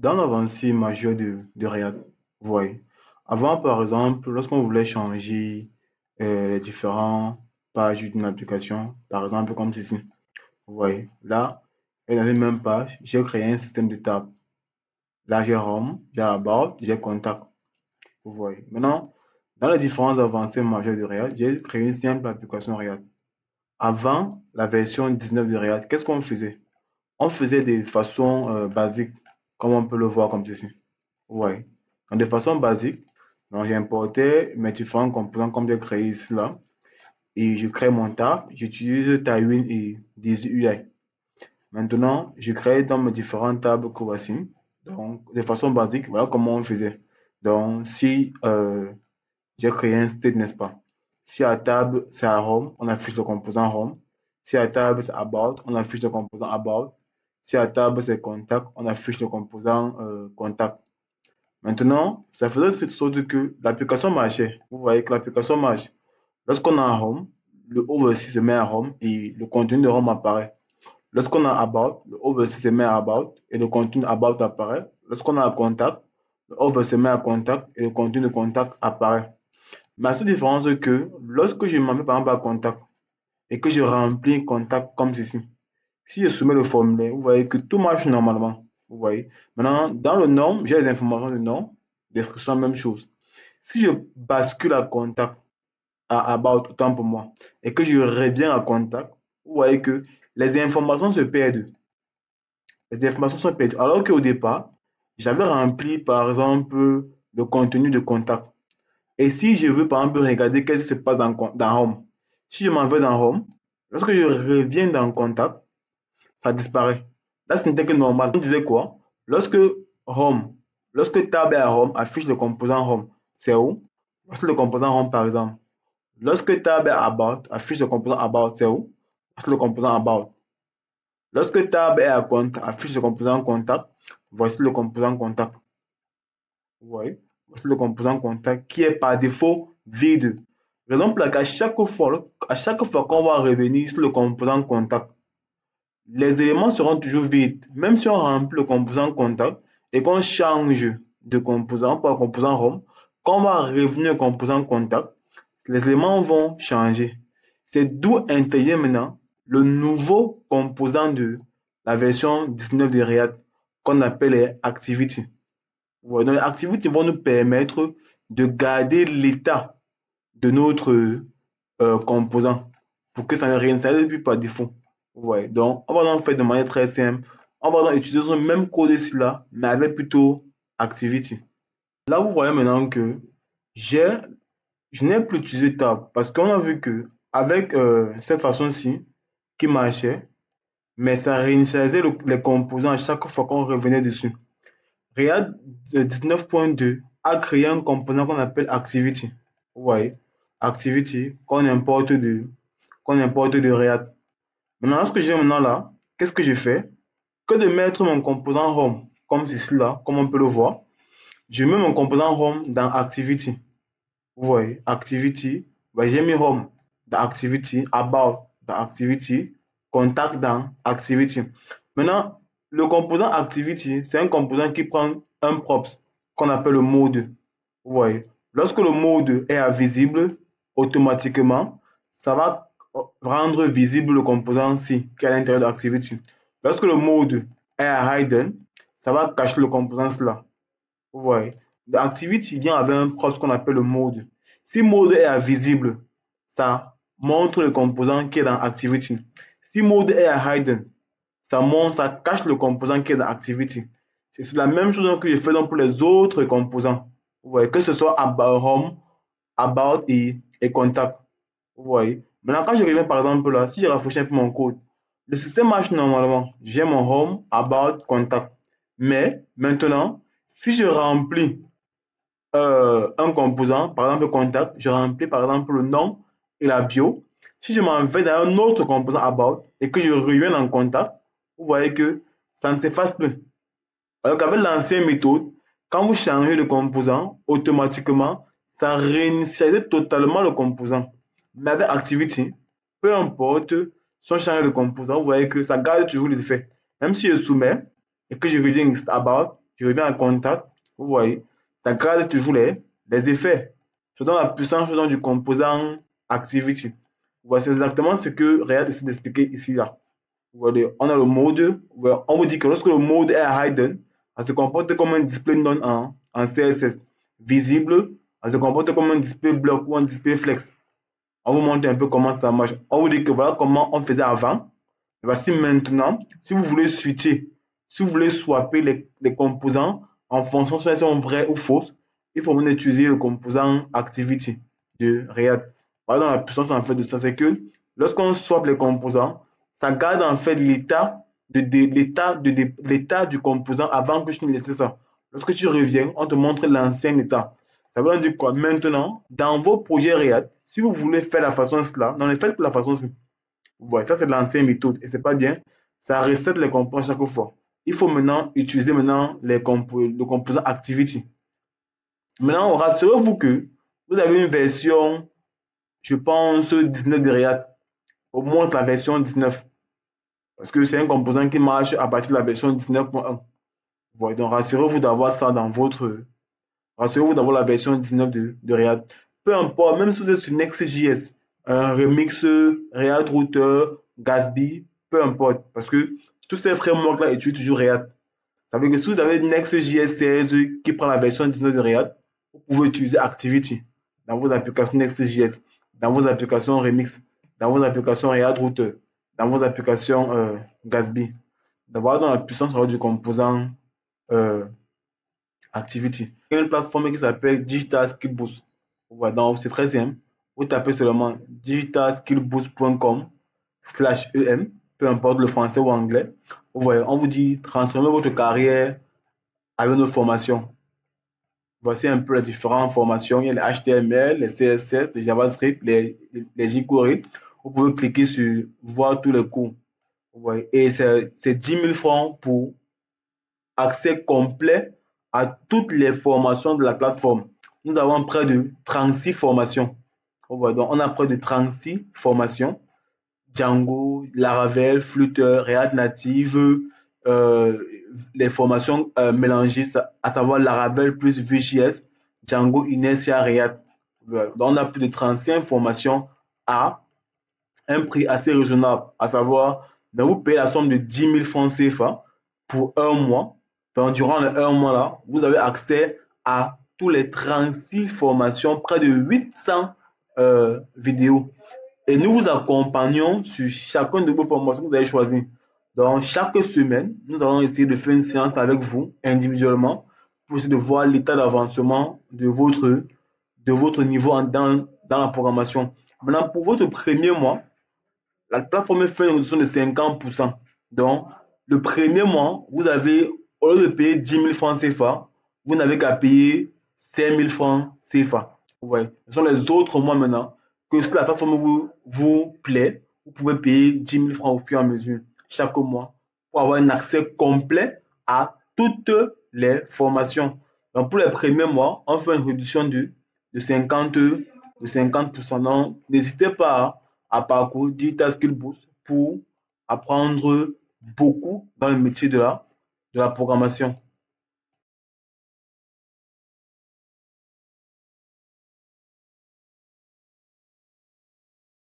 dans l'avancée majeure de React, vous voyez, avant, par exemple, lorsqu'on voulait changer les différentes pages d'une application, par exemple, comme ceci, vous voyez, là, et dans la même page, j'ai créé un système de table. Là, j'ai Home, j'ai About, j'ai Contact, vous voyez. Maintenant, dans les différentes avancées majeures de React, j'ai créé une simple application React. Avant la version 19 de React, qu'est-ce qu'on faisait? On faisait de façon basique, comme on peut le voir comme ceci. Ouais. Donc, de façon basique, donc j'ai importé mes différents composants comme j'ai créé ici là. Et je crée mon tab. J'utilise Tailwind et DisyUI. Maintenant, je crée dans mes différents tabs que voici. Donc, de façon basique, voilà comment on faisait. Donc, si j'ai créé un state, n'est-ce pas? Si à table, c'est à home, on affiche le composant home. Si à table, c'est about, on affiche le composant about. Si à table, c'est contact, on affiche le composant contact. Maintenant, ça faisait cette sorte que l'application marchait. Vous voyez que l'application marche. Lorsqu'on a un home, le oversee se met à home et le contenu de home apparaît. Lorsqu'on a about, le oversee se met à about et le contenu about apparaît. Lorsqu'on a un contact, le oversee se met à contact et le contenu de contact apparaît. Mais la seule différence est que lorsque je m'en mets par exemple à contact et que je remplis contact comme ceci, si je soumets le formulaire, vous voyez que tout marche normalement. Vous voyez. Maintenant, dans le nom, j'ai les informations de nom, description, même chose. Si je bascule à contact, à about, autant pour moi, et que je reviens à contact, vous voyez que les informations se perdent. Les informations sont perdues. Alors qu'au départ, j'avais rempli, par exemple, le contenu de contact. Et si je veux, par exemple, regarder qu'est-ce qui se passe dans Home, si je m'en vais dans Home, lorsque je reviens dans Contact, ça disparaît. Là, ce n'était que normal. On disait quoi? Lorsque Home, lorsque Tab est à Home, affiche le composant Home, c'est où? Voici le composant Home, par exemple. Lorsque Tab est About, affiche le composant About, c'est où? Voici le composant About. Lorsque Tab est à Contact, affiche le composant Contact, voici le composant Contact. Vous voyez? Voici le composant contact qui est par défaut vide. Raison pour laquelle à chaque fois qu'on va revenir sur le composant contact, les éléments seront toujours vides. Même si on remplit le composant contact et qu'on change de composant par composant home, quand on va revenir au composant contact, les éléments vont changer. C'est d'où intervient maintenant le nouveau composant de la version 19 de React qu'on appelle les activities. Ouais, donc les activités vont nous permettre de garder l'état de notre composant pour que ça ne réinstalle plus par défaut. Ouais, donc on va donc faire de manière très simple. On va donc utiliser ce même code ici là, mais avec plutôt activity. Là, vous voyez maintenant que j'ai, je n'ai plus utilisé tab parce qu'on a vu que avec cette façon-ci qui marchait, mais ça réinitialisait les composants à chaque fois qu'on revenait dessus. React 19.2 a créé un composant qu'on appelle Activity. Vous voyez, Activity qu'on importe de React. Maintenant, ce que j'ai maintenant là, qu'est-ce que je fais? Que de mettre mon composant Home, comme ceci là, comme on peut le voir. Je mets mon composant Home dans Activity. Vous voyez, Activity, j'ai mis Home dans Activity, About dans Activity, Contact dans Activity. Maintenant, le composant Activity, c'est un composant qui prend un props qu'on appelle le mode. Vous voyez, lorsque le mode est à visible, automatiquement, ça va rendre visible le composant C qui est à l'intérieur de Activity. Lorsque le mode est à hidden, ça va cacher le composant là. Vous voyez, Activity vient avec un props qu'on appelle le mode. Si mode est à visible, ça montre le composant qui est dans Activity. Si mode est à hidden, ça montre, ça cache le composant qui est dans Activity. C'est la même chose que je fais donc pour les autres composants. Vous voyez, que ce soit About Home, About et Contact. Vous voyez. Maintenant, quand je reviens par exemple là, si je rafraîchis un peu mon code, le système marche normalement. J'ai mon Home, About, Contact. Mais maintenant, si je remplis un composant, par exemple Contact, je remplis par exemple le nom et la bio. Si je m'en vais dans un autre composant About et que je reviens en Contact, vous voyez que ça ne s'efface plus. Alors qu'avec l'ancienne méthode, quand vous changez de composant, automatiquement, ça réinitialise totalement le composant. Mais avec Activity, peu importe son changement de composant, vous voyez que ça garde toujours les effets. Même si je soumets et que je reviens About, Je reviens à contact. Vous voyez, ça garde toujours les effets. Ça donne la puissance du composant activity. Voilà, c'est exactement ce que React essaie d'expliquer ici là. Vous voyez, on a le mode. On vous dit que lorsque le mode est hidden, ça se comporte comme un display none en CSS. Visible, ça se comporte comme un display block ou un display flex. On vous montre un peu comment ça marche. On vous dit que voilà comment on faisait avant. Et voici maintenant, si vous voulez switcher, si vous voulez swapper les composants en fonction si elles sont vraies ou fausses, il faut maintenant utiliser le composant activity de React. Voilà dans la puissance en fait de ça, c'est que lorsqu'on swap les composants, ça garde en fait l'état du composant avant que je ne laisse ça. Lorsque tu reviens, on te montre l'ancien état. Ça veut dire quoi? Maintenant, dans vos projets React, si vous voulez faire la façon cela, non, ne faites que la façon ci. Voilà, ça c'est l'ancienne méthode et c'est pas bien. Ça reset les composants chaque fois. Il faut maintenant utiliser maintenant le composant activity. Maintenant, rassurez-vous que vous avez une version, je pense, 19 de React. Au moins la version 19. Parce que c'est un composant qui marche à partir de la version 19.1. Voilà, donc rassurez-vous d'avoir ça dans votre. Rassurez-vous d'avoir la version 19 de React. Peu importe, même si vous êtes sur Next.js, un remix, React Router, Gatsby, peu importe. Parce que tous ces frameworks-là utilisent toujours React. Ça veut dire que si vous avez Next.js 16 qui prend la version 19 de React, vous pouvez utiliser Activity dans vos applications Next.js, dans vos applications Remix, dans vos applications React Router, dans vos applications Gatsby. D'avoir dans la puissance du composant euh, Activity. Il y a une plateforme qui s'appelle Digital Skill Boost. Voilà, donc c'est très simple. Vous tapez seulement digitalskillboost.com/em, peu importe le français ou anglais. Vous voyez, on vous dit transformez votre carrière avec nos formations. Voici un peu les différentes formations. Il y a les HTML, les CSS, les JavaScript, les jQuery. Vous pouvez cliquer sur voir tous les cours. Vous voyez, et c'est 10 000 francs pour accès complet à toutes les formations de la plateforme. Nous avons près de 36 formations. Donc, on a près de 36 formations. Django, Laravel, Flutter, React Native, les formations mélangées, à savoir Laravel plus Vue.js, Django, Inertia, React. Donc, on a plus de 35 formations à un prix assez raisonnable, à savoir, vous payez la somme de 10 000 francs CFA pour un mois. Donc, durant les un mois là, vous avez accès à tous les 36 formations, près de 800 vidéos. Et nous vous accompagnons sur chacune de vos formations que vous avez choisies. Donc, chaque semaine, nous allons essayer de faire une séance avec vous individuellement pour essayer de voir l'état d'avancement de votre niveau dans la programmation. Maintenant, pour votre premier mois, la plateforme fait une réduction de 50%. Donc, le premier mois, vous avez, au lieu de payer 10 000 francs CFA, vous n'avez qu'à payer 5 000 francs CFA. Vous voyez, ce sont les autres mois maintenant que si la plateforme vous plaît, vous pouvez payer 10 000 francs au fur et à mesure chaque mois pour avoir un accès complet à toutes les formations. Donc, pour les premiers mois, on fait une réduction de 50%. Donc, n'hésitez pas à parcourir Digital Skill Boost pour apprendre beaucoup dans le métier de la programmation.